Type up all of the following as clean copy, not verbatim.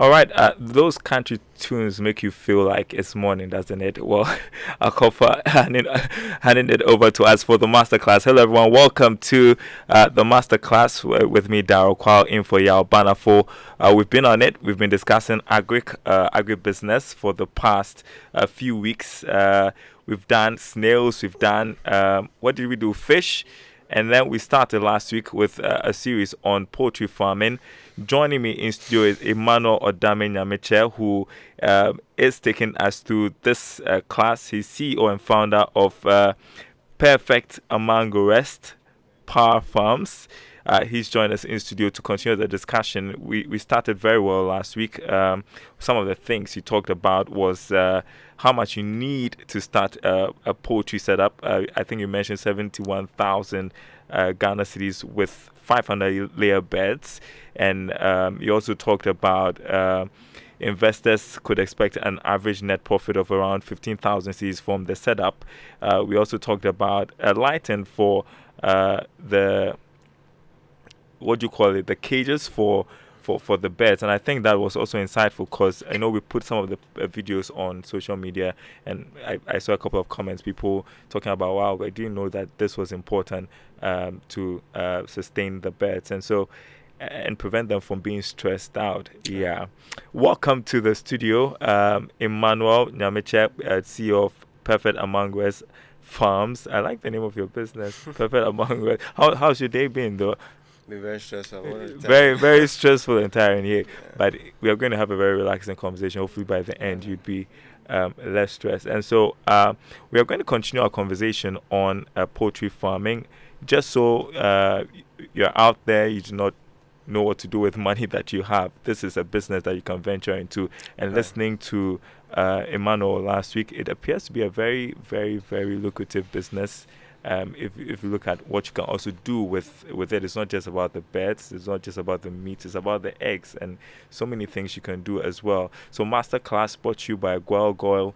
All right, those country tunes make you feel like it's morning, doesn't it? Well, I'll call for handing it over to us for the masterclass. Hello, everyone. Welcome to the masterclass with me, Daryl Kwawu, in for Yao Banafo. We've been on it. We've been discussing agribusiness for the past few weeks. We've done snails. We've done what did we do? Fish. And then we started last week with a series on poultry farming. Joining me in studio is Emmanuel Odame Nyamekye, who is taking us through this class. He's CEO and founder of Perfect Amango Rest Power Farms. He's joined us in studio to continue the discussion. We started very well last week. Some of the things he talked about was how much you need to start a poultry setup. I think you mentioned 71,000 Ghana cedis with 500 layer beds. And you also talked about investors could expect an average net profit of around 15,000 cedis from the setup. We also talked about lighting for the what do you call it, the cages for the beds. And I think that was also insightful because I know we put some of the videos on social media, and I saw a couple of comments, people talking about, wow, I didn't know that this was important to sustain the beds and so and prevent them from being stressed out. Yeah. Welcome to the studio, Emmanuel Nyamekye, CEO of Perfect Amango Rest Farms. I like the name of your business, Perfect Amango Rest. How's your day been though? Very stressful. Very stressful entire in here. Yeah. But we are going to have a very relaxing conversation. Hopefully by the end you'd be less stressed. And so we are going to continue our conversation on poultry farming. Just so you're out there, you do not know what to do with money that you have. This is a business that you can venture into. And listening to Emmanuel last week, it appears to be a very, very, very lucrative business. If you look at what you can also do with it, it's not just about the beds, it's not just about the meat, it's about the eggs and so many things you can do as well. So Masterclass brought to you by Goil,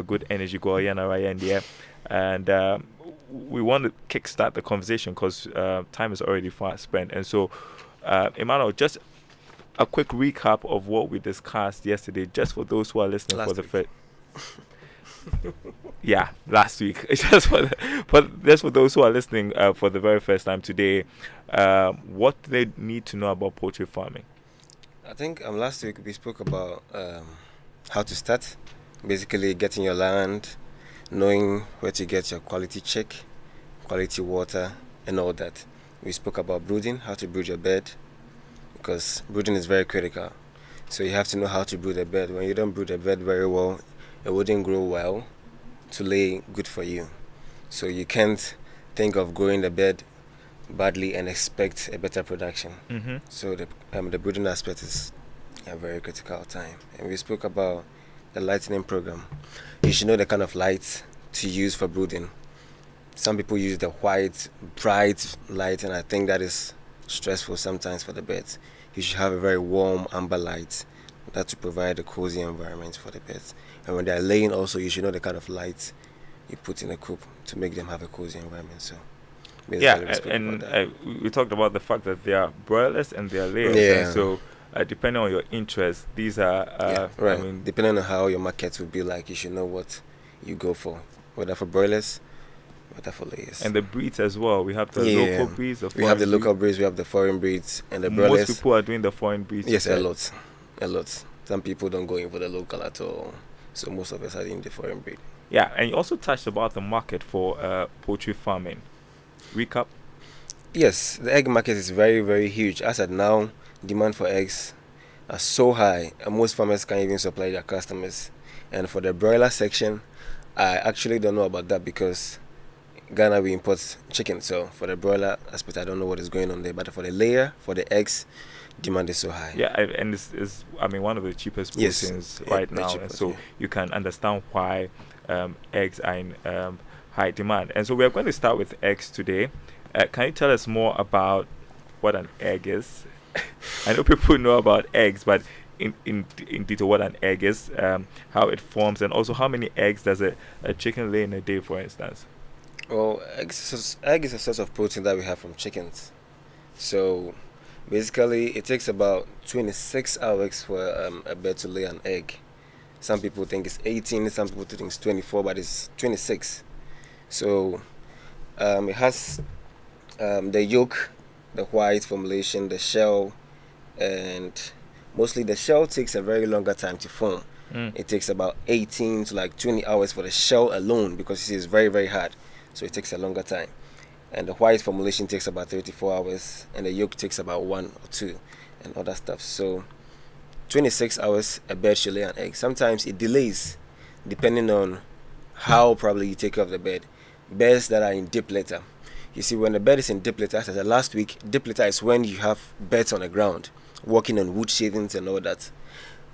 Good Energy, Goil Yanaraya, and we want to kickstart the conversation because time is already fast spent. And so, Emmanuel, just a quick recap of what we discussed yesterday, just for those who are listening last week. Just for those who are listening for the very first time today, what do they need to know about poultry farming? I think last week we spoke about how to start, basically getting your land, knowing where to get your quality chick, quality water, and all that. We spoke about brooding, how to brood your bed, because brooding is very critical. So you have to know how to brood a bed. When you don't brood a bed very well, it wouldn't grow well to lay good for you. So you can't think of growing the bed badly and expect a better production. Mm-hmm. So the brooding aspect is a very critical time. And we spoke about the lighting program. You should know the kind of lights to use for brooding. Some people use the white, bright light, and I think that is stressful sometimes for the beds. You should have a very warm amber light that to provide a cozy environment for the beds. And when they're laying also, you should know the kind of lights you put in a coop to make them have a cozy environment. So we talked about the fact that they are broilers and they are layers. Yeah. And so depending on your interest, these are... right. I mean, depending on how your market will be like, you should know what you go for. Whether for broilers, whether for layers. And the breeds as well. We have the local breeds. We have the local breeds, we have the foreign breeds, and the broilers. Most people are doing the foreign breeds. Yes, a lot. Some people don't go in for the local at all. So most of us are in the foreign breed. Yeah, and you also touched about the market for poultry farming. Recap? Yes, the egg market is very, very huge. As at now, demand for eggs are so high, and most farmers can't even supply their customers. And for the broiler section, I actually don't know about that because Ghana, we import chicken. So for the broiler aspect, I don't know what is going on there. But for the layer, for the eggs, demand is so high. Yeah, and it's one of the cheapest proteins right now. And so you can understand why eggs are in high demand. And so we are going to start with eggs today. Can you tell us more about what an egg is? I know people know about eggs, but in detail what an egg is, how it forms, and also how many eggs does a chicken lay in a day, for instance? Well, egg is a source of protein that we have from chickens. So Basically, it takes about 26 hours for a bird to lay an egg. Some people think it's 18, some people think it's 24, but it's 26. So it has the yolk, the white formulation, the shell, and mostly the shell takes a very longer time to form. It takes about 18 to like 20 hours for the shell alone because it is very, very hard. So it takes a longer time. And the white formulation takes about 34 hours, and the yolk takes about 1 or 2, and other stuff. So 26 hours a bird should lay an egg. Sometimes it delays depending on how probably you take care of the bird. Birds that are in deep litter. You see, when the bird is in deep litter, as I said last week, deep litter is when you have birds on the ground, walking on wood shavings and all that.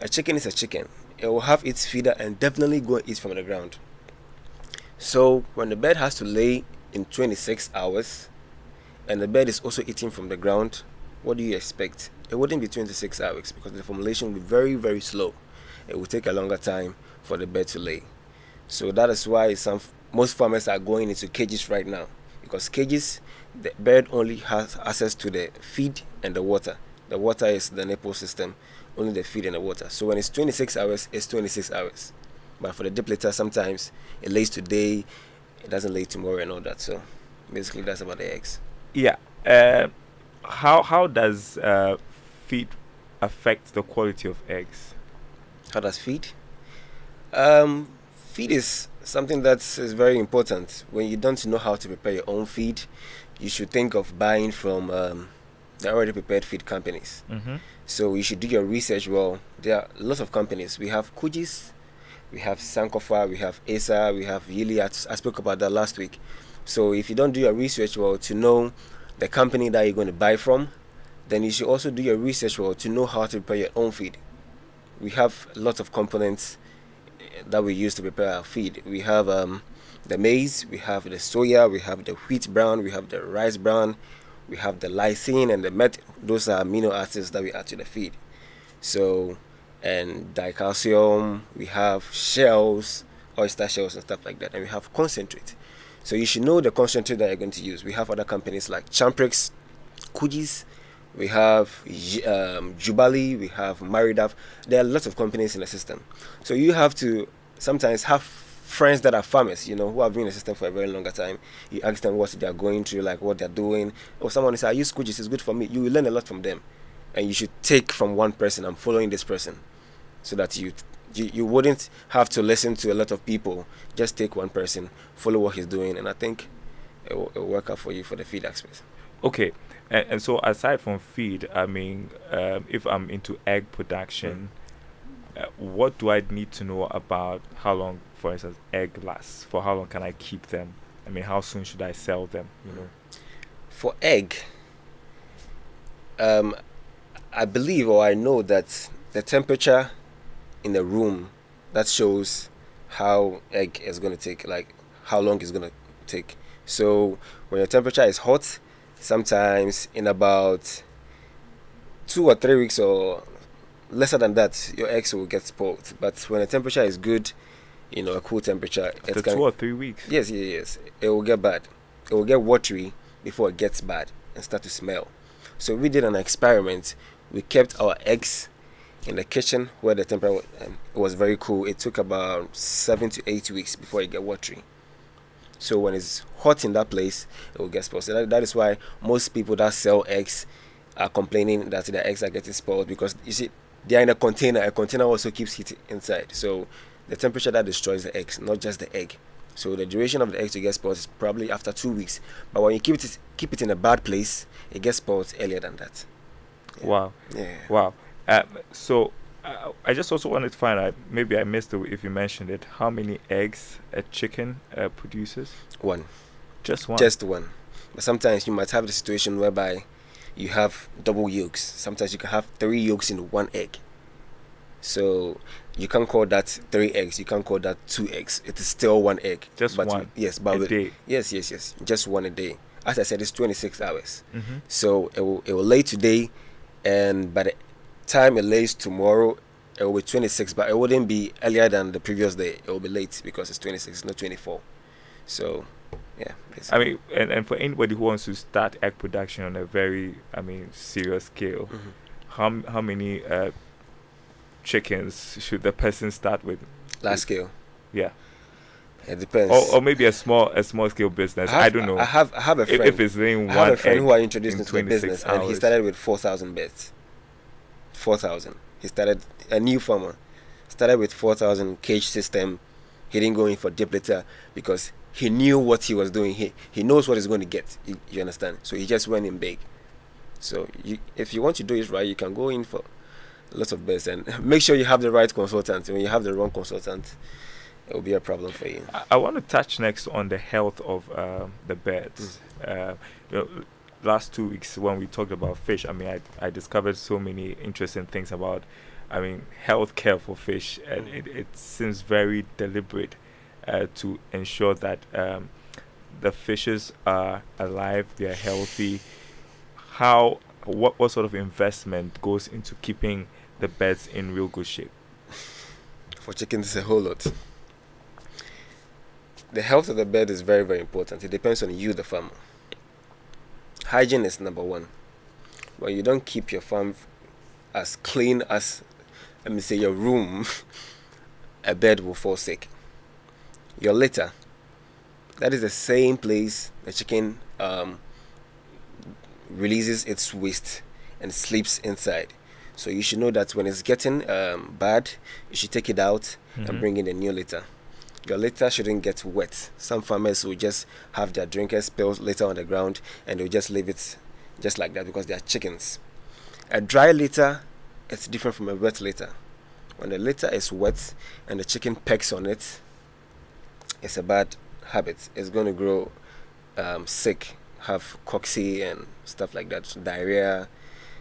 A chicken is a chicken. It will have its feeder and definitely go and eat from the ground. So when the bird has to lay in 26 hours and the bird is also eating from the ground, what do you expect? It wouldn't be 26 hours because the formulation will be very, very slow. It will take a longer time for the bird to lay. So that is why most farmers are going into cages right now, because cages, the bird only has access to the feed and the water. The water is the nipple system, only the feed and the water. So when it's 26 hours, it's 26 hours. But for the deep litter, sometimes it lays today, it doesn't lay tomorrow and all that. So basically that's about the eggs. Yeah. How does feed affect the quality of eggs? How does feed? Feed is something that is very important. When you don't know how to prepare your own feed, you should think of buying from the already prepared feed companies. So you should do your research well. There are lots of companies. We have Kujis, we have Sankofa, we have Asa, we have Yili. I spoke about that last week. So if you don't do your research well to know the company that you're going to buy from, then you should also do your research well to know how to prepare your own feed. We have lots of components that we use to prepare our feed. We have the maize, we have the soya, we have the wheat bran, we have the rice bran, we have the lysine and the met. Those are amino acids that we add to the feed. So, and dicalcium, we have shells, oyster shells and stuff like that, and we have concentrate. So you should know the concentrate that you're going to use. We have other companies like Champrix, Kujis, we have Jubali, we have Maridaf. There are lots of companies in the system. So you have to sometimes have friends that are farmers, who have been in the system for a very longer time. You ask them what they are going through, like what they're doing. Or someone says, I use Kujis, it's good for me. You will learn a lot from them. And you should take from one person. I'm following this person. So that you wouldn't have to listen to a lot of people. Just take one person, follow what he's doing, and I think it will work out for you for the feed aspect. Okay. And so aside from feed, I mean, if I'm into egg production, what do I need to know about how long, for instance, egg lasts? For how long can I keep them? I mean, how soon should I sell them? For egg, I believe or I know that the temperature in the room, that shows how egg is going to take, like how long it's going to take. So when the temperature is hot, sometimes in about 2 or 3 weeks or lesser than that, your eggs will get spoiled. But when the temperature is good, a cool temperature, after 2 or 3 weeks, yes, it will get bad. It will get watery before it gets bad and start to smell. So we did an experiment. We kept our eggs in the kitchen where the temperature was very cool. It took about 7 to 8 weeks before it get watery. So when it's hot in that place, it will get spoiled. So that is why most people that sell eggs are complaining that their eggs are getting spoiled, because you see they are in a container. A container also keeps heat inside. So the temperature that destroys the eggs, not just the egg. So the duration of the eggs to get spoiled is probably after 2 weeks. But when you keep it in a bad place, it gets spoiled earlier than that. Yeah. Wow. Yeah. Wow. So I just also wanted to find out, maybe I missed it if you mentioned it, how many eggs a chicken produces? One. Just one? Just one. But sometimes you might have the situation whereby you have double yolks. Sometimes you can have 3 yolks in one egg. So you can't call that 3 eggs. You can't call that 2 eggs. It is still 1 egg. Just one? Yes. But a day? Yes. Just 1 a day. As I said, it's 26 hours. So it will lay today, and by the time it lays tomorrow, it will be 26, but it wouldn't be earlier than the previous day. It will be late because it's 26, not 24. So Yeah, I basically. mean, and for anybody who wants to start egg production on a very, I mean, serious scale, Mhm. how many chickens should the person start with? Large scale. Yeah, It depends. or maybe a small scale business. I don't know. I have a If friend. it's laying I have a one friend who I egg introduced in into the 26 business, and he hours. started with 4,000 beds. 4,000. He started a new farmer. Started with 4,000 cage system. He didn't go in for deep litter because he knew what he was doing. He knows what he's going to get. You understand? So he just went in big. So if you want to do it right, you can go in for lots of beds and make sure you have the right consultant. When you have the wrong consultant, it will be a problem for you. I want to touch next on the health of the birds. You know, last 2 weeks when we talked about fish, I mean, I discovered so many interesting things about, I mean, health care for fish, and it seems very deliberate to ensure that the fishes are alive, they are healthy. What sort of investment goes into keeping the birds in real good shape? For chickens, it's a whole lot. The health of the bird is very, very important. It depends on you, the farmer. Hygiene is number one. When you don't keep your farm as clean as, let me say, your room, a bird will fall sick. Your litter, that is the same place the chicken releases its waste and sleeps inside. So you should know that when it's getting bad, you should take it out and bring in a new litter. Your litter shouldn't get wet. Some farmers will just have their drinkers spill litter on the ground and they'll just leave it just like that because they are chickens. A dry litter is different from a wet litter. When the litter is wet and the chicken pecks on it, it's a bad habit. It's going to grow sick, have cocci and stuff like that, diarrhea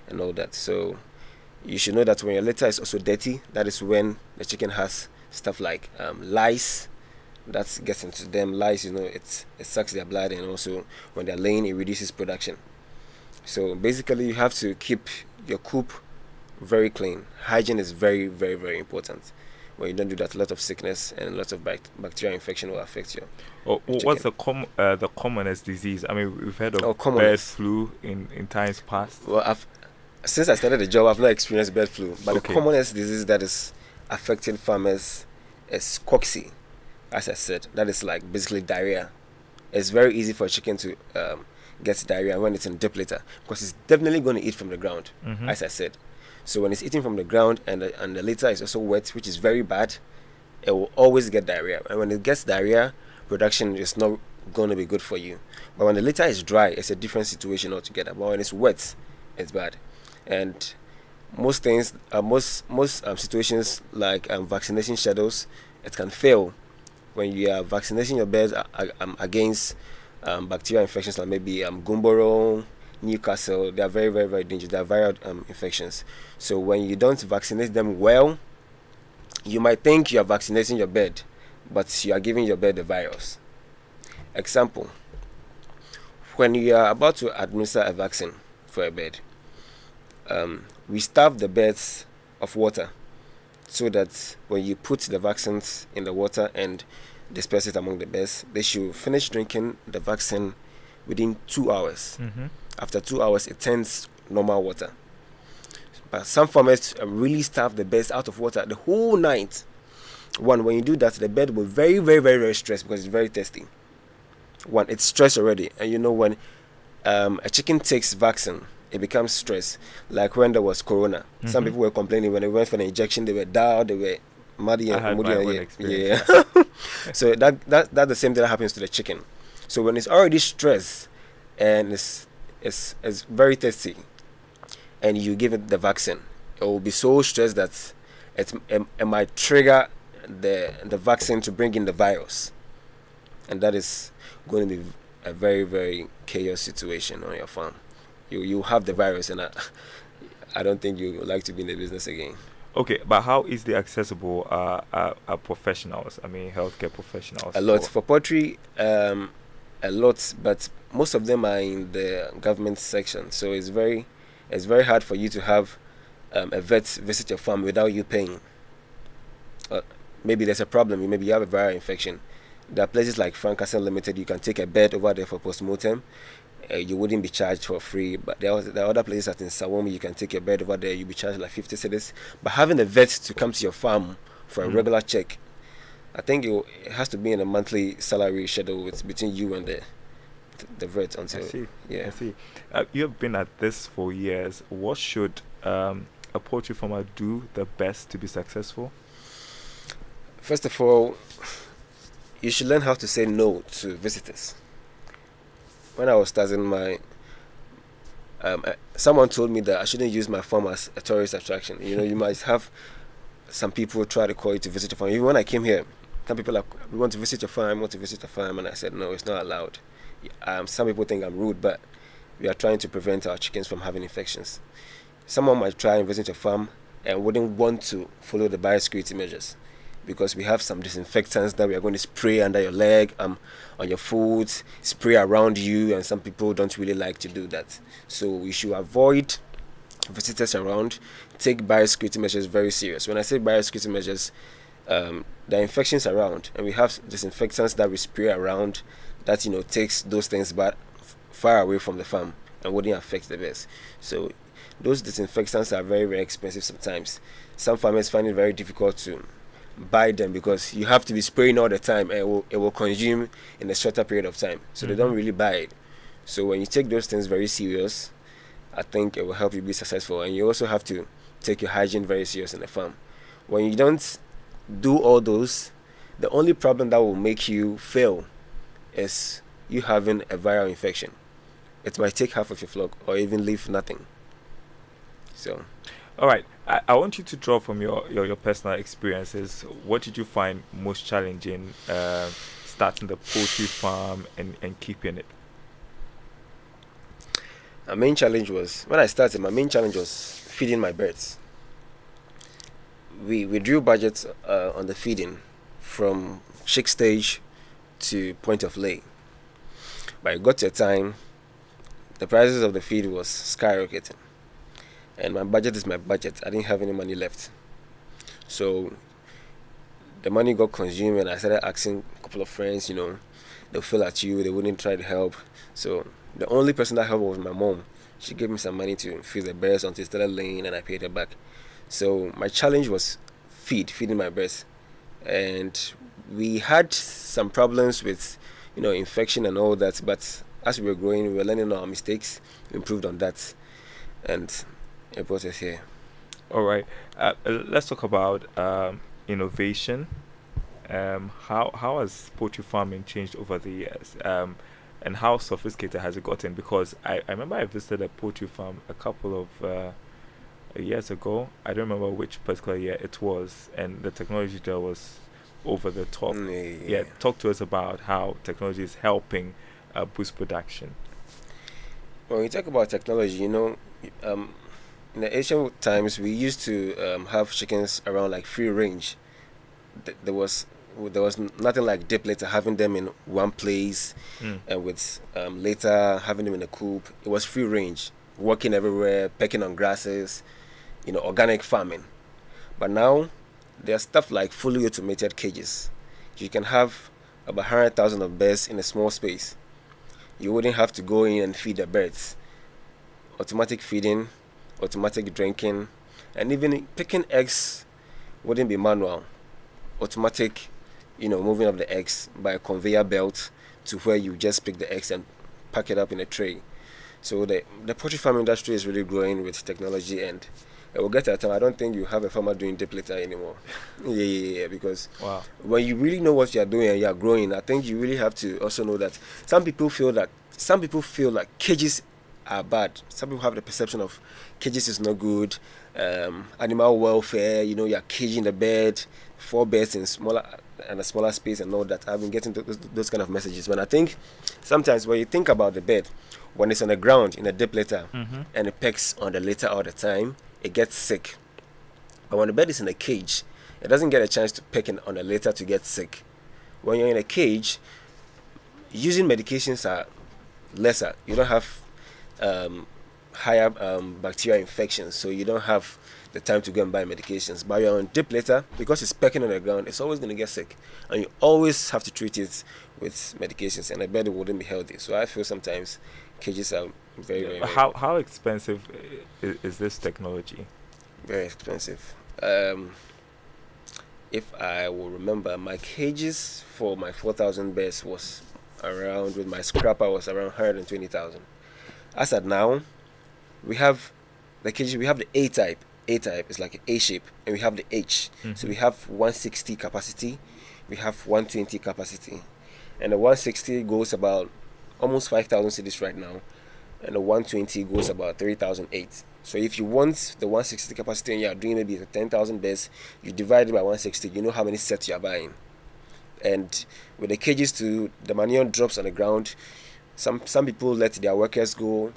and all that. So you should know that when your litter is also dirty, that is when the chicken has stuff like lice that gets into them. Lice, it sucks their blood, and also when they're laying, it reduces production. So basically, you have to keep your coop very clean. Hygiene is very, very, very important. When you don't do that, a lot of sickness and lots of bacterial infection will affect you. What's the commonest disease? I mean, we've heard of bird commonest flu in times past. Well, since I started the job, I've not experienced bird flu, but the commonest disease that is affecting farmers is cocci. As I said, that is like basically diarrhea. It's very easy for a chicken to get diarrhea when it's in deep litter because it's definitely going to eat from the ground, as I said. So when it's eating from the ground and the litter is also wet, which is very bad, it will always get diarrhea. And when it gets diarrhea, production is not going to be good for you. But when the litter is dry, it's a different situation altogether. But when it's wet, it's bad. And most things, most situations like vaccination schedules, it can fail when you are vaccinating your birds against bacterial infections like maybe Gumboro, Newcastle. They are very, very, very dangerous. They are viral infections. So when you don't vaccinate them well, you might think you are vaccinating your bird, but you are giving your bird the virus. Example, when you are about to administer a vaccine for a bird, we starve the birds of water so that when you put the vaccines in the water and disperse it among the birds, they should finish drinking the vaccine within 2 hours. After 2 hours, it turns normal water. But some farmers really starve the birds out of water the whole night. When you do that, the bird will be very, very, very, very stressed because it's very thirsty. It's stressed already. And when a chicken takes vaccine, it becomes stress. Like when there was corona, some people were complaining when they went for the injection, they were down, they were muddy and moody. Yeah. So that's the same thing that happens to the chicken. So when it's already stressed and it's very thirsty, and you give it the vaccine, it will be so stressed that it might trigger the vaccine to bring in the virus, and that is going to be a very, very chaos situation on your farm. You have the virus, and I don't think you would like to be in the business again. Okay, but how easily accessible are professionals? I mean, healthcare professionals. A lot for poultry, a lot, but most of them are in the government section. So it's very hard for you to have a vet visit your farm without you paying. Maybe there's a problem. Maybe you have a viral infection. There are places like Francasen Limited. You can take a bed over there for post-mortem. You wouldn't be charged for free. But there are other places that in Sawomi you can take a bed over there. You'll be charged like 50 cedis. But having a vet to come to your farm for a regular check, I think it has to be in a monthly salary schedule. It's between you and the vet until. I see. Yeah. I see. You have been at this for years. What should a poultry farmer do the best to be successful? First of all, you should learn how to say no to visitors. When I was starting my, someone told me that I shouldn't use my farm as a tourist attraction. You know, you might have some people try to call you to visit your farm. Even when I came here, some people are like, we want to visit your farm, and I said, no, it's not allowed. Some people think I'm rude, but we are trying to prevent our chickens from having infections. Someone might try and visit your farm and wouldn't want to follow the biosecurity measures, because we have some disinfectants that we are going to spray under your leg, on your food, spray around you, and some people don't really like to do that. So we should avoid visitors around, take biosecurity measures very serious. When I say biosecurity measures, there are infections around, and we have disinfectants that we spray around that, you know, takes those things far away from the farm and wouldn't affect the birds. So those disinfectants are very, very expensive sometimes. Some farmers find it very difficult to buy them because you have to be spraying all the time, and it will consume in a shorter period of time. So they don't really buy it. So when you take those things very serious, I think it will help you be successful. And you also have to take your hygiene very serious in the farm. When you don't do all those, the only problem that will make you fail is you having a viral infection. It might take half of your flock or even leave nothing. So, all right, I want you to draw from your personal experiences. What did you find most challenging starting the poultry farm and keeping it? My main challenge was, when I started, feeding my birds. We drew budgets on the feeding from chick stage to point of lay. But it got to a time, the prices of the feed was skyrocketing. And my budget is my budget. I didn't have any money left. So the money got consumed, and I started asking a couple of friends, you know, they'll feel at you, they wouldn't try to help. So the only person that helped was my mom. She gave me some money to feed the birds until it started laying, and I paid her back. So my challenge was feeding my birds. And we had some problems with, you know, infection and all that, but as we were growing, we were learning our mistakes, improved on that, and it brought us here. All right, let's talk about innovation. How has poultry farming changed over the years? And how sophisticated has it gotten? Because I remember I visited a poultry farm a couple of years ago. I don't remember which particular year it was, and the technology there was over the top. Yeah, talk to us about how technology is helping boost production. When we talk about technology, you know, in the ancient times, we used to have chickens around like free range. There was nothing like deep litter, having them in one place, and with later having them in a coop. It was free range, walking everywhere, pecking on grasses, you know, organic farming. But now there's stuff like fully automated cages. You can have about 100,000 of birds in a small space. You wouldn't have to go in and feed the birds. Automatic feeding, automatic drinking, and even picking eggs wouldn't be manual. Automatic, you know, moving of the eggs by a conveyor belt to where you just pick the eggs and pack it up in a tray. So the poultry farm industry is really growing with technology, and it will get to a time I don't think you have a farmer doing deep litter anymore. Yeah, because when you really know what you are doing and you are growing, I think you really have to also know that some people feel like cages are bad. Some people have the perception of cages is not good. Animal welfare, you know, you're caging the bird, 4 birds in a smaller space and all that. I've been getting those kind of messages. But I think sometimes when you think about the bird, when it's on the ground in a deep litter and it pecks on the litter all the time, it gets sick. But when the bird is in a cage, it doesn't get a chance to peck on the litter to get sick. When you're in a cage, using medications are lesser. You don't have higher bacterial infections, so you don't have the time to go and buy medications. But you're on deep litter, because it's pecking on the ground, it's always going to get sick, and you always have to treat it with medications, and I bet it wouldn't be healthy. So I feel sometimes cages are very How expensive is this technology? very expensive. If I will remember, my cages for my 4,000 birds was around, with my scrapper, was around 120,000. As at now, we have the cage. We have the A type. A type is like an A shape, and we have the H. So we have 160 capacity, we have 120 capacity, and the 160 goes about almost 5,000 cedis right now, and the 120 goes about 3,008. So if you want the 160 capacity and you are doing maybe 10,000 beds, you divide it by 160. You know how many sets you are buying, and with the cages too, the manure drops on the ground. Some people let their workers go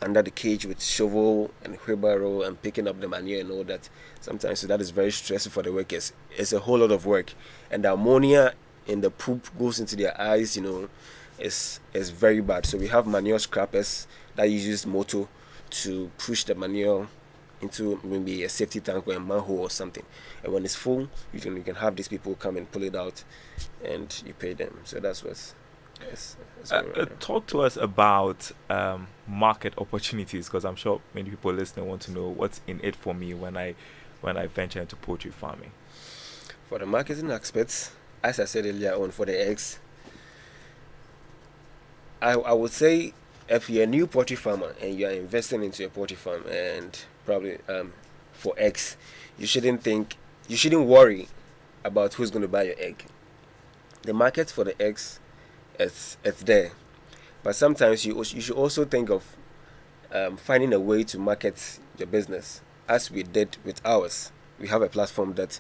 under the cage with shovel and wheelbarrow and picking up the manure and all that. Sometimes, so that is very stressful for the workers. It's a whole lot of work, and the ammonia in the poop goes into their eyes. Is very bad. So we have manure scrappers that uses motor to push the manure into maybe a safety tank or a manhole or something, and when it's full, you can have these people come and pull it out, and you pay them. So that's what's talk to us about market opportunities, because I'm sure many people listening want to know what's in it for me when I venture into poultry farming. For the marketing aspects, as I said earlier on, for the eggs, I would say if you're a new poultry farmer and you are investing into a poultry farm, and probably for eggs, you shouldn't worry about who's going to buy your egg. The market for the eggs, it's there, but sometimes you should also think of finding a way to market your business, as we did with ours. We have a platform that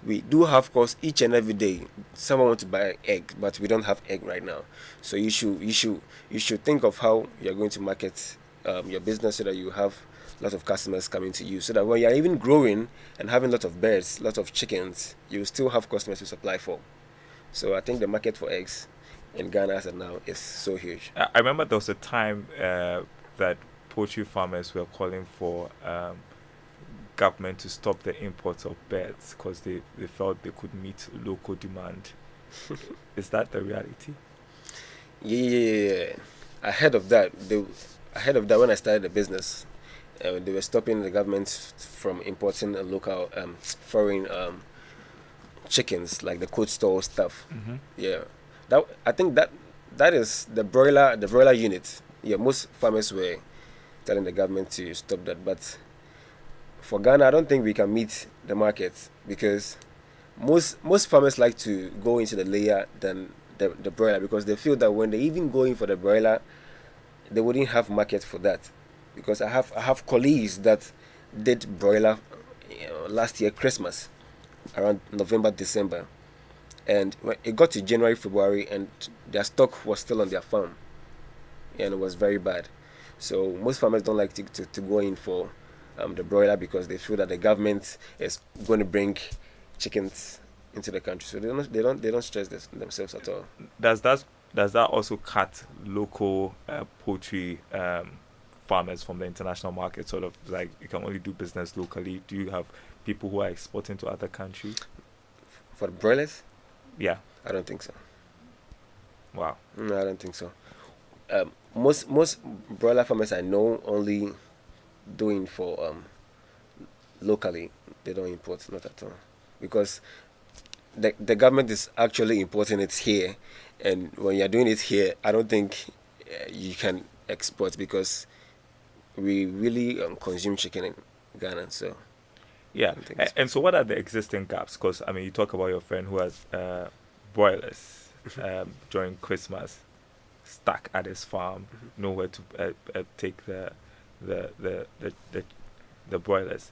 we do have, of course, each and every day someone wants to buy egg, but we don't have egg right now. So you should think of how you're going to market your business, so that you have a lot of customers coming to you, so that when you're even growing and having a lot of birds, a lot of chickens, you still have customers to supply for. So I think the market for eggs in Ghana as of now is so huge. I remember there was a time that poultry farmers were calling for government to stop the imports of birds because they felt they could meet local demand. Is that the reality? Yeah. Ahead of that, when I started the business, they were stopping the government from importing local foreign chickens, like the cold store stuff. Yeah. I think that is the broiler unit. Yeah, most farmers were telling the government to stop that, but for Ghana, I don't think we can meet the market, because most farmers like to go into the layer than the broiler, because they feel that when they even go in for the broiler, they wouldn't have market for that. Because I have colleagues that did broiler last year Christmas, around November, December. And when it got to January, February, and their stock was still on their farm, and it was very bad. So most farmers don't like to go in for the broiler, because they feel that the government is going to bring chickens into the country. So they don't stress themselves at all. Does that also cut local poultry farmers from the international market? Sort of like you can only do business locally. Do you have people who are exporting to other countries? For the broilers? Yeah. I don't think so. Wow. No, I don't think so. Most broiler farmers I know only doing for locally. They don't import, not at all, because the government is actually importing it here, and when you're doing it here, I don't think you can export, because we really consume chicken in Ghana. So yeah. And so what are the existing gaps? Because I mean, you talk about your friend who has broilers during Christmas stuck at his farm, nowhere to take the broilers.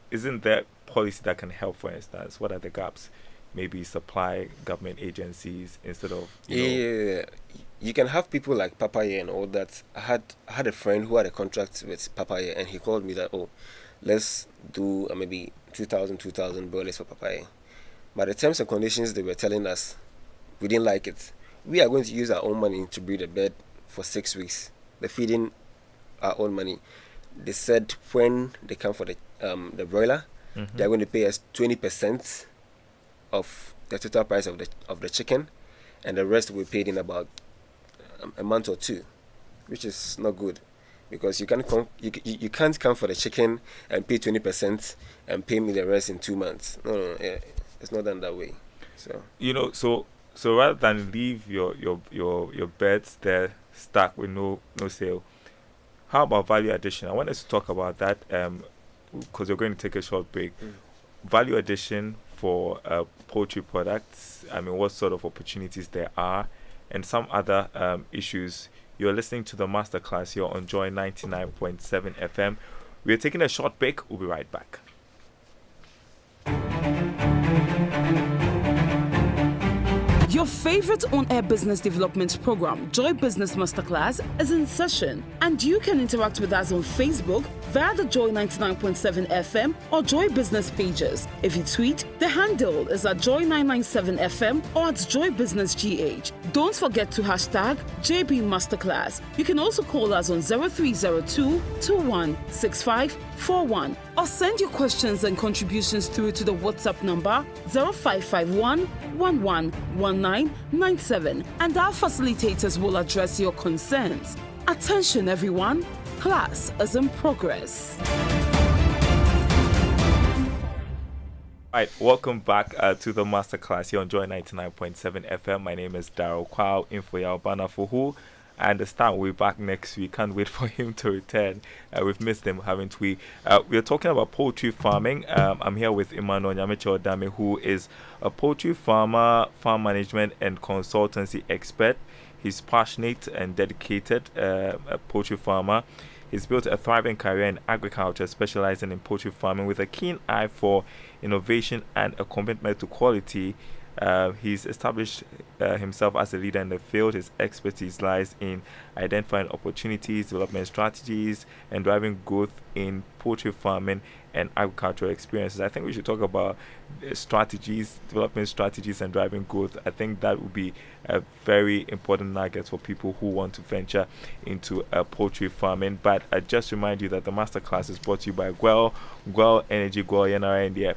Isn't there policy that can help? For instance, what are the gaps? Maybe supply government agencies instead of you can have people like Papaya and all that. I had a friend who had a contract with Papaya, and he called me that, let's do maybe 2,000 broilers for Papaya. But the terms and conditions they were telling us, we didn't like it. We are going to use our own money to breed a bird for 6 weeks. The feeding our own money. They said when they come for the broiler, they are going to pay us 20% of the total price of the chicken, and the rest will be paid in about a month or two, which is not good, because you can't come for the chicken and pay 20% and pay me the rest in 2 months. No, it's not done that way. So so rather than leave your birds there stuck with no sale, how about value addition? I want us to talk about that because we're going to take a short break. Value addition for poultry products. I mean, what sort of opportunities there are, and some other issues. You're listening to the Masterclass here on Joy 99.7 FM. We're taking a short break. We'll be right back. Your favorite on-air business development program, Joy Business Masterclass, is in session, and you can interact with us on Facebook via the Joy 99.7 FM or Joy Business pages. If you tweet, the handle is at Joy 997 FM or at Joy Business GH. Don't forget to hashtag JB Masterclass. You can also call us on 0302 216541 or send your questions and contributions through to the WhatsApp number 0551 111997, and our facilitators will address your concerns. Attention everyone, class is in progress. Right, welcome back to the Masterclass here on Joy 99.7 FM. My name is Daryl Kwawu, in for Yalbana for who. I understand we'll be back next week. Can't wait for him to return. We've missed him, haven't we? We're talking about poultry farming. I'm here with Emmanuel Nyamekye Odame, who is a poultry farmer, farm management and consultancy expert. He's passionate and dedicated a poultry farmer. He's built a thriving career in agriculture, specializing in poultry farming with a keen eye for innovation and a commitment to quality. He's established himself as a leader in the field. His expertise lies in identifying opportunities, development strategies, and driving growth in poultry farming and agricultural experiences. I think we should talk about strategies, development strategies, and driving growth. I think that would be a very important nugget for people who want to venture into poultry farming. But I just remind you that the masterclass is brought to you by Gwell Energy, Gwell NRI India.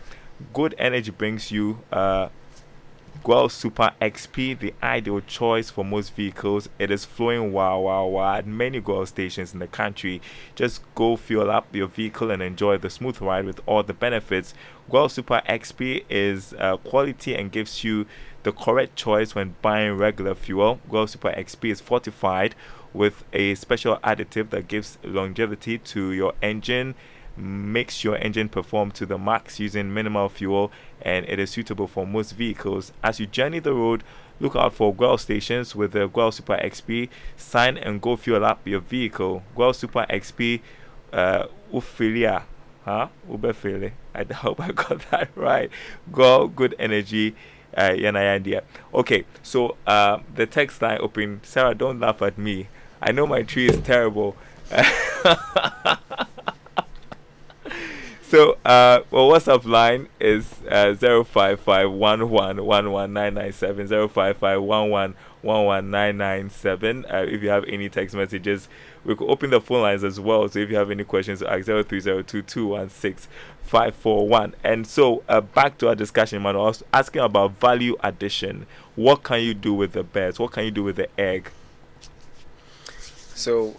Good energy brings you Gwell Super XP, the ideal choice for most vehicles. It is flowing wow at many Gwell stations in the country. Just go fuel up your vehicle and enjoy the smooth ride with all the benefits. Gwell Super XP is quality and gives you the correct choice when buying regular fuel. Gwell Super XP is fortified with a special additive that gives longevity to your engine, makes your engine perform to the max using minimal fuel, and it is suitable for most vehicles. As you journey the road, look out for Gwell stations with the Gwell Super XP. Sign and go fuel up your vehicle. Gwell Super XP Ufilia. Ubefile. I hope I got that right. Gwell Good Energy Yanaya. Okay, so the text line open. Sarah, don't laugh at me. I know my tree is terrible. So, WhatsApp line is 05511119997, 05511119997. If you have any text messages, we could open the phone lines as well. So if you have any questions, ask 0302216541. And so, back to our discussion, man. I was asking about value addition. What can you do with the birds? What can you do with the egg? So,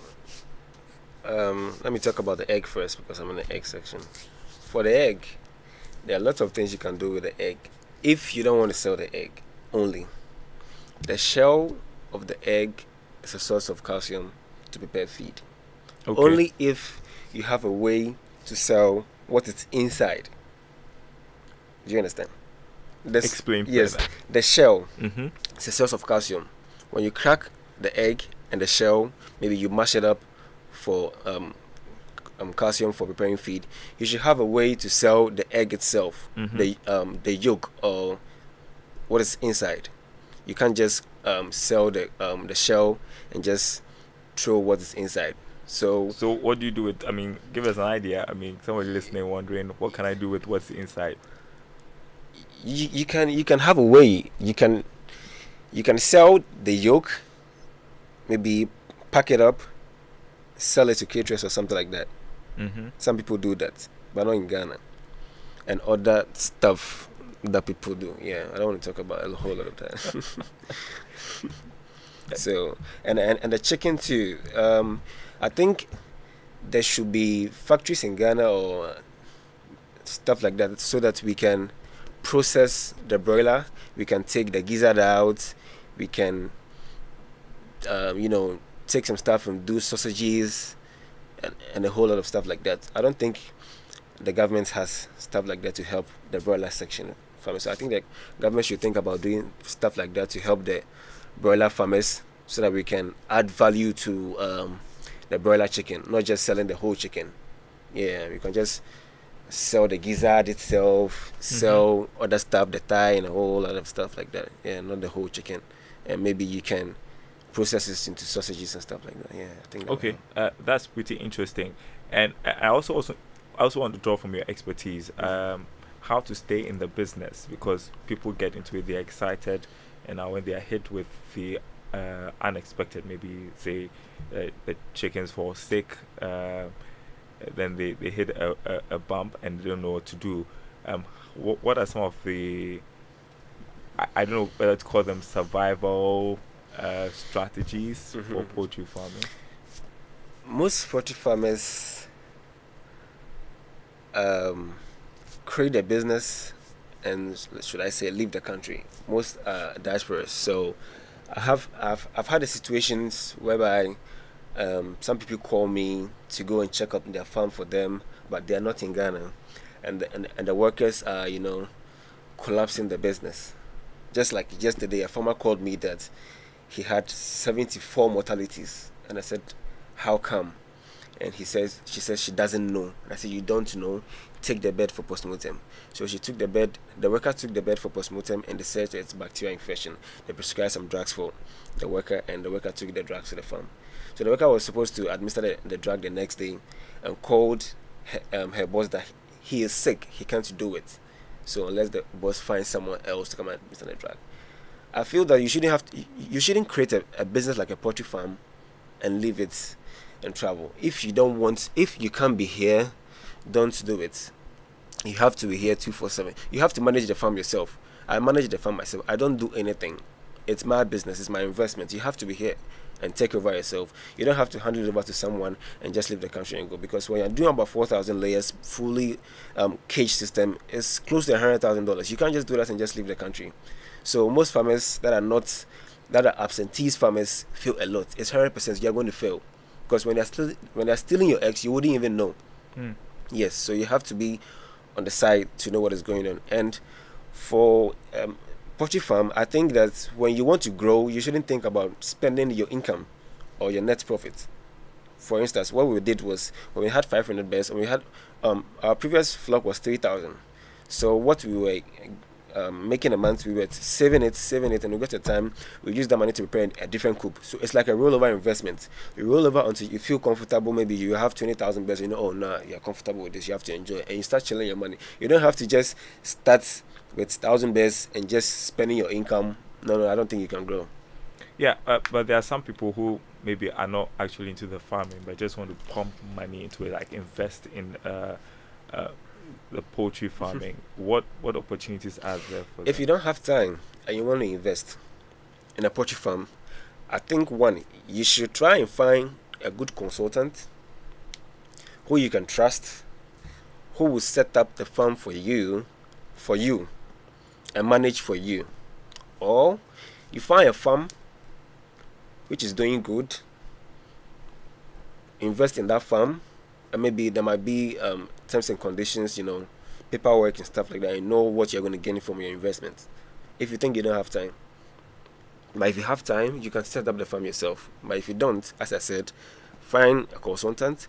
let me talk about the egg first, because I'm in the egg section. For the egg, there are lots of things you can do with the egg. If you don't want to sell the egg only, the shell of the egg is a source of calcium to prepare feed. Okay. Only if you have a way to sell what is inside. Do you understand? Explain further. Yes, the shell is a source of calcium. When you crack the egg and the shell, maybe you mash it up for calcium for preparing feed, you should have a way to sell the egg itself, the yolk or what is inside. You can't just sell the shell and just throw what is inside. So what do you do with? I mean, give us an idea. I mean, somebody listening wondering, what can I do with what's inside? You can have a way. You can sell the yolk, maybe pack it up sell it to caterers or something like that. Mm-hmm. Some people do that, but not in Ghana. And other stuff that people do. Yeah, I don't want to talk about a whole lot of that. So, and the chicken too. I think there should be factories in Ghana or stuff like that, so that we can process the broiler. We can take the gizzard out. We can, take some stuff and do sausages, and a whole lot of stuff like that. I don't think the government has stuff like that to help the broiler section farmers. So I think the government should think about doing stuff like that to help the broiler farmers, so that we can add value to the broiler chicken, not just selling the whole chicken. Yeah, we can just sell the gizzard itself, sell other stuff, the thigh, and a whole lot of stuff like that. Yeah, not the whole chicken. And maybe you can process it into sausages and stuff like that. Yeah, I think. Okay, that's pretty interesting. And I also want to draw from your expertise, how to stay in the business, because people get into it, they're excited, and now when they are hit with the unexpected, maybe say the chickens fall sick, then they hit a bump and they don't know what to do. What are some of the, I don't know whether to call them survival strategies for poultry farming? Most poultry farmers create a business and, should I say, leave the country. Most diasporas. So I've had the situations whereby some people call me to go and check up their farm for them, but they are not in Ghana, and the workers are collapsing the business. Just like yesterday, a farmer called me that he had 74 mortalities, and I said, "How come?" And she says she doesn't know. And I said, "You don't know? Take the bed for postmortem." So she took the bed. The worker took the bed for postmortem, and they said it's bacterial infection. They prescribed some drugs for the worker, and the worker took the drugs to the farm. So the worker was supposed to administer the drug the next day, and called her boss that he is sick, he can't do it. So unless the boss finds someone else to come and administer the drug. I feel that you shouldn't create a business like a poultry farm and leave it and travel. If you can't be here, don't do it. You have to be here 24/7. You have to manage the farm yourself. I manage the farm myself. I don't do anything. It's my business. It's my investment. You have to be here and take over yourself. You don't have to hand it over to someone and just leave the country and go, because when you're doing about 4,000 layers, fully cage system, it's close to $100,000. You can't just do that and just leave the country. So most farmers that are absentees farmers fail a lot. It's 100% you're going to fail, because when they're stealing your eggs, you wouldn't even know. Yes, so you have to be on the side to know what is going on. And for poultry farm, I think that when you want to grow, you shouldn't think about spending your income or your net profit. For instance, what we did was, when we had 500 birds, and we had our previous flock was 3,000. So what we were making a month, we were saving it, and we got a time we use that money to prepare a different coop. So it's like a rollover investment. You roll over until you feel comfortable. Maybe you have 20,000 birds, you're comfortable with this, you have to enjoy it, and you start chilling your money. You don't have to just start with 1,000 birds and just spending your income. No, I don't think you can grow. Yeah, but there are some people who maybe are not actually into the farming, but just want to pump money into it, like invest in the poultry farming. What opportunities are there for them? If you don't have time and you want to invest in a poultry farm, I think you should try and find a good consultant who you can trust, who will set up the farm for you, and manage for you. Or you find a farm which is doing good, invest in that farm, and maybe there might be terms and conditions, paperwork and stuff like that. You know what you're going to gain from your investment. If you think you don't have time, but if you have time, you can set up the farm yourself. But if you don't, as I said, find a consultant.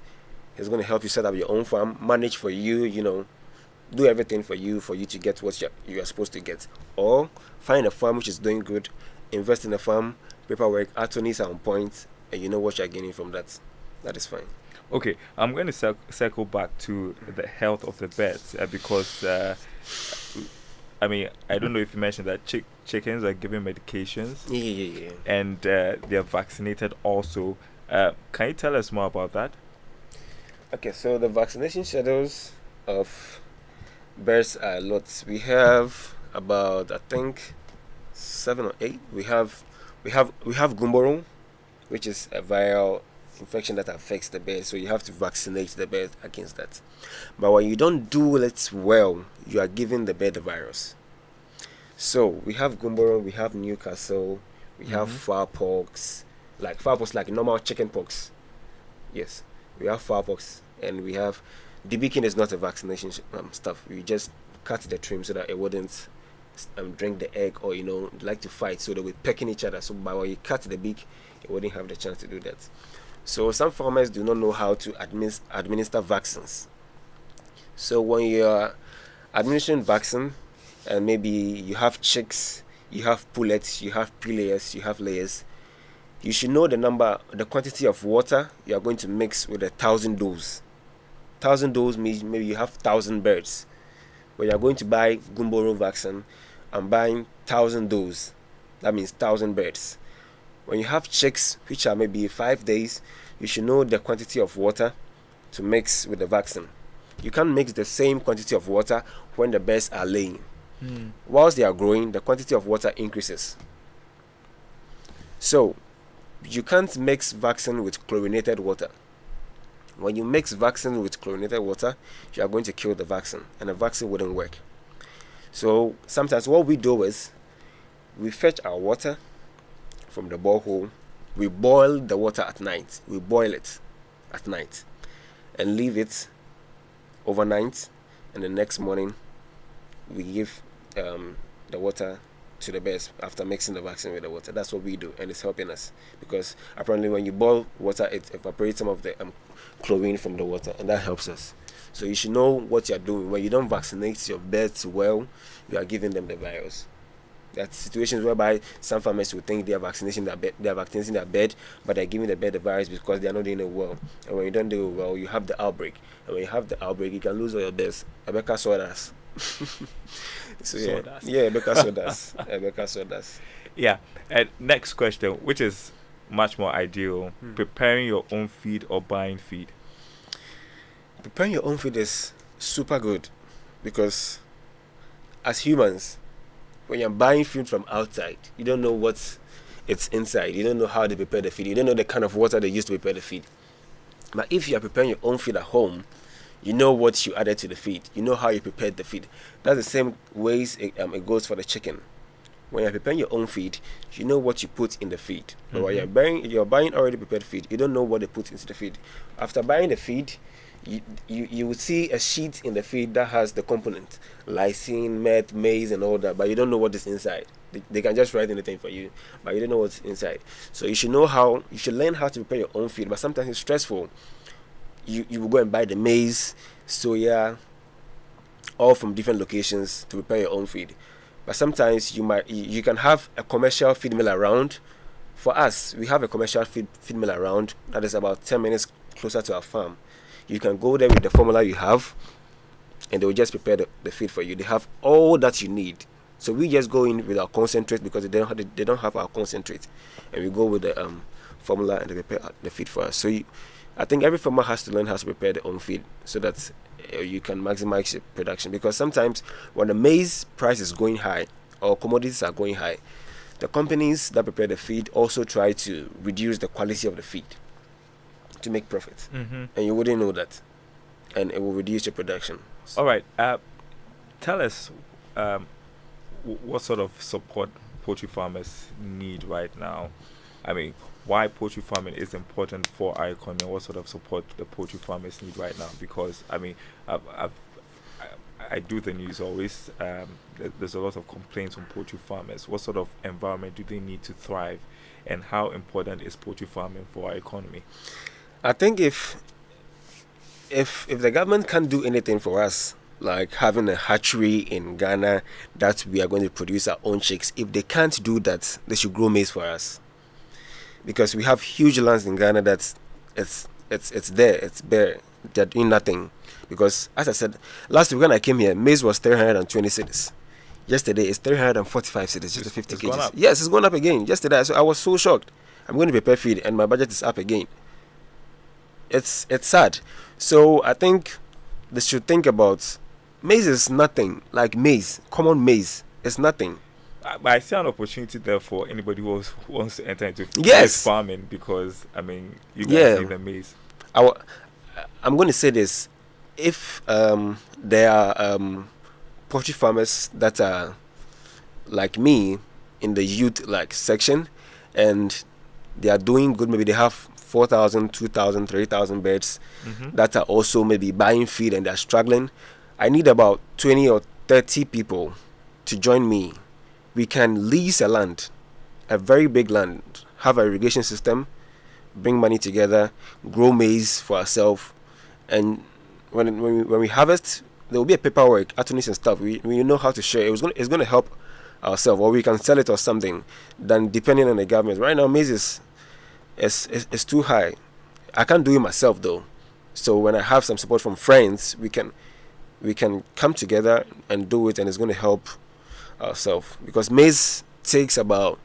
He's going to help you set up your own farm, manage for you, do everything for you to get what you are supposed to get. Or find a farm which is doing good, invest in the farm, paperwork, attorneys are on point, and you know what you're gaining from that. That is fine. Okay, I'm going to circle back to the health of the birds, because I don't know if you mentioned that chickens are given medications. Yeah. And they're vaccinated also. Can you tell us more about that? Okay, so the vaccination schedules of birds are lots. We have about, I think, 7 or 8. We have gumboro, which is a viral infection that affects the bird. So you have to vaccinate the bird against that. But when you don't do it well, you are giving the bird the virus. So we have gumboro, we have Newcastle, we have fowlpox, like normal chicken pox. Yes, we have fowlpox, and we have debeaking is not a vaccination stuff. We just cut the trim so that it wouldn't drink the egg, or like to fight, so they will pecking each other. So by when you cut the beak, it wouldn't have the chance to do that. So some farmers do not know how to administer vaccines. So when you are administering vaccine, and maybe you have chicks, you have pullets, you have pre-layers, you have layers, you should know the quantity of water you are going to mix with 1,000 dose. 1,000 dose means maybe you have 1,000 birds. When you are going to buy gumboro vaccine, I'm buying 1,000 dose. That means 1,000 birds. When you have chicks, which are maybe 5 days, you should know the quantity of water to mix with the vaccine. You can't mix the same quantity of water when the birds are laying. Whilst they are growing, the quantity of water increases. So you can't mix vaccine with chlorinated water. When you mix vaccine with chlorinated water, you are going to kill the vaccine, and the vaccine wouldn't work. So sometimes what we do is we fetch our water from the borehole, we boil the water at night. We boil it at night and leave it overnight, and the next morning we give the water to the birds after mixing the vaccine with the water. That's what we do, and it's helping us, because apparently when you boil water, it evaporates some of the chlorine from the water, and that helps us. So you should know what you're doing. When you don't vaccinate your birds well, you are giving them the virus. There are situations whereby some farmers will think they are vaccinating their bird, but they're giving the bird the virus because they are not doing it well. And when you don't do it well, you have the outbreak. And when you have the outbreak, you can lose all your birds. Rebecca saw us. So yeah, Rebecca saw us. Rebecca saw us. Yeah. And next question, which is much more ideal: preparing your own feed or buying feed? Preparing your own feed is super good, because as humans, when you're buying food from outside, you don't know what's inside. You don't know how they prepare the feed. You don't know the kind of water they use to prepare the feed. But if you are preparing your own feed at home, you know what you added to the feed. You know how you prepared the feed. That's the same ways it goes for the chicken. When you're preparing your own feed, you know what you put in the feed. But when you're buying already prepared feed, you don't know what they put into the feed. After buying the feed, you will see a sheet in the feed that has the component, lysine, meth, maize, and all that, but you don't know what is inside. They can just write anything for you, but you don't know what's inside. So you should learn how to prepare your own feed, but sometimes it's stressful. You will go and buy the maize, soya, all from different locations to prepare your own feed. But sometimes you can have a commercial feed mill around. For us, we have a commercial feed mill around that is about 10 minutes closer to our farm. You can go there with the formula you have, and they will just prepare the feed for you. They have all that you need. So we just go in with our concentrate, because they don't have our concentrate, and we go with the formula, and they prepare the feed for us. So I think every farmer has to learn how to prepare their own feed, so that you can maximize your production. Because sometimes when the maize price is going high, or commodities are going high, the companies that prepare the feed also try to reduce the quality of the feed to make profit, and you wouldn't know that, and it will reduce your production. All right, tell us what sort of support poultry farmers need right now. I mean, why poultry farming is important for our economy, and what sort of support the poultry farmers need right now. Because I mean, I do the news always. There's a lot of complaints on poultry farmers. What sort of environment do they need to thrive, and how important is poultry farming for our economy? I think if the government can't do anything for us, like having a hatchery in Ghana that we are going to produce our own chicks, if they can't do that, they should grow maize for us. Because we have huge lands in Ghana that it's there, it's bare, they're doing nothing. Because as I said, last week when I came here, maize was 320 cedis. Yesterday it's 345 cedis, just 50 kgs. Yes, it's gone up again. Yesterday I was so shocked. I'm going to prepare feed, and my budget is up again. It's sad. So I think they should think about maize is nothing. Like maize, common maize, it's nothing. But I see an opportunity there for anybody who wants to enter into Yes. maize farming, because I mean, you guys need the maize. I'm going to say this: if there are poultry farmers that are like me in the youth like section, and they are doing good, maybe they have 4,000, 2,000, 3,000 birds that are also maybe buying feed and they're struggling. I need about 20 or 30 people to join me. We can lease a land, a very big land, have an irrigation system, bring money together, grow maize for ourselves, and when we harvest, there will be a paperwork, attorneys and stuff. We know how to share. It's going to help ourselves, or we can sell it or something. Then depending on the government. Right now, maize is too high. I can't do it myself though. So when I have some support from friends, we can come together and do it, and it's going to help ourselves, because maize takes about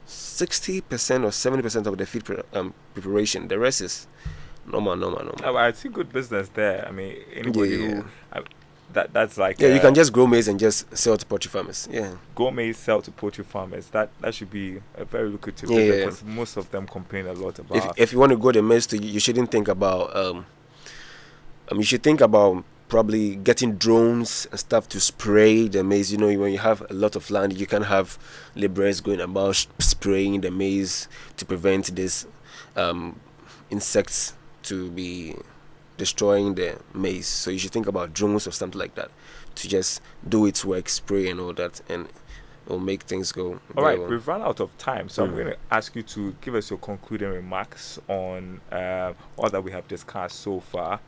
60% or 70% of the feed preparation. The rest is normal. I see good business there. I mean, anybody who that's like you can just grow maize and just sell to poultry farmers. Grow maize, sell to poultry farmers. That should be a very lucrative business, because most of them complain a lot about. If you want to grow the maize, you shouldn't think about you should think about probably getting drones and stuff to spray the maize. When you have a lot of land, you can have laborers going about spraying the maize to prevent this insects to be destroying the maize. So you should think about drones or something like that to just do its work, spray and all that, and it will make things go. All right, well. we've run out of time, so I'm going to ask you to give us your concluding remarks on all that we have discussed so far.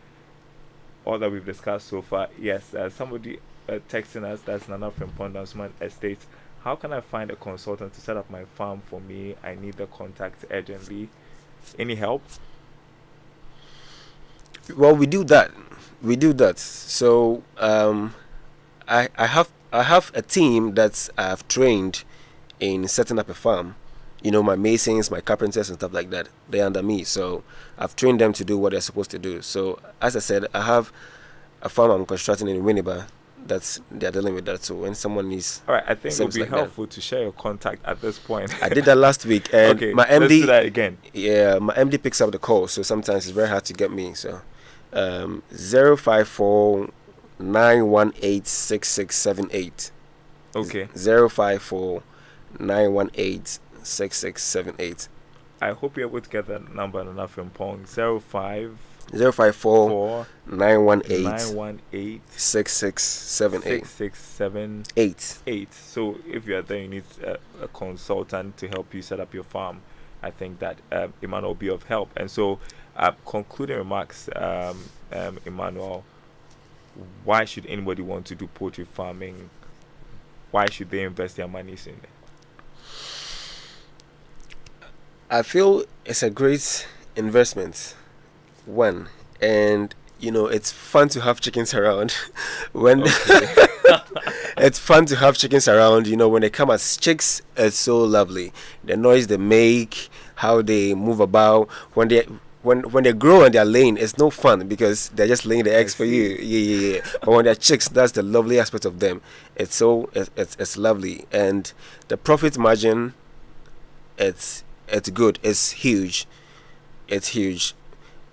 Yes, somebody texting us, that's Nana from Pondasman Estate. How can I find a consultant to set up my farm for me? I need the contact urgently. Any help? Well, we do that. So I have a team that I've trained in setting up a farm. My masons, my carpenters and stuff like that, they're under me. So I've trained them to do what they're supposed to do. So as I said, I have a farm I'm constructing in Winneba that they're dealing with that. So when someone needs, all right, I think it would be like helpful to share your contact at this point. I did that last week, and okay, my MD, let's do that again. Yeah, my MD picks up the call, so sometimes it's very hard to get me. So 054 918 6678. Okay. 054 918 6678. I hope you're able to get that number enough in Pong. 054 918 6678. 6678. So if you are there, you need a consultant to help you set up your farm. I think that Emmanuel will be of help. And so, concluding remarks, Emmanuel, why should anybody want to do poultry farming? Why should they invest their money in it? I feel it's a great investment. One, and it's fun to have chickens around. It's fun to have chickens around. When they come as chicks, it's so lovely. The noise they make, how they move about. When they grow and they're laying, it's no fun because they're just laying the eggs for you. Yeah. But when they're chicks, that's the lovely aspect of them. It's lovely, and the profit margin, it's good. It's huge.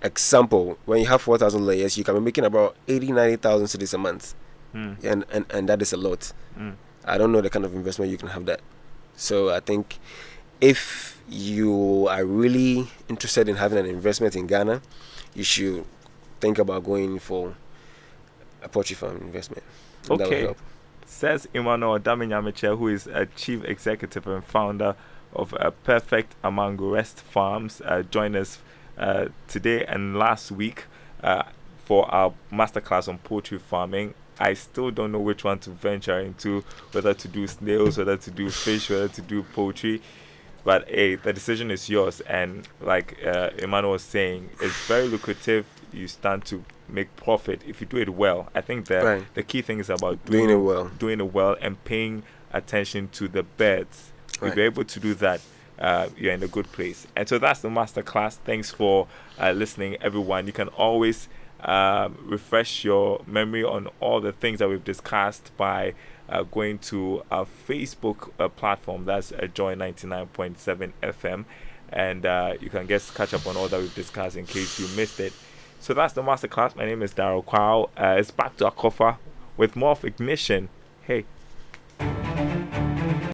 Example, when you have 4,000 layers, you can be making about 90,000 cedis a month, and that is a lot. I don't know the kind of investment you can have that. So I think if you are really interested in having an investment in Ghana, you should think about going for a poultry farm investment. Okay. That will help. Says Emmanuel Odame Nyamekye, who is a chief executive and founder of Perfect Amango Rest Farms, joined us today and last week for our masterclass on poultry farming. I still don't know which one to venture into, whether to do snails, whether to do fish, whether to do poultry. But the decision is yours. And like Emmanuel was saying, it's very lucrative. You stand to make profit if you do it well. I think that the key thing is about doing it well and paying attention to the birds. If you're able to do that, you're in a good place. And so that's the masterclass. Thanks for listening, everyone. You can always refresh your memory on all the things that we've discussed by going to our Facebook platform. That's Joy 99.7 FM. And you can catch up on all that we've discussed in case you missed it. So that's the masterclass. My name is Daryl Kwawu. It's back to Akofa with more of Ignition. Hey.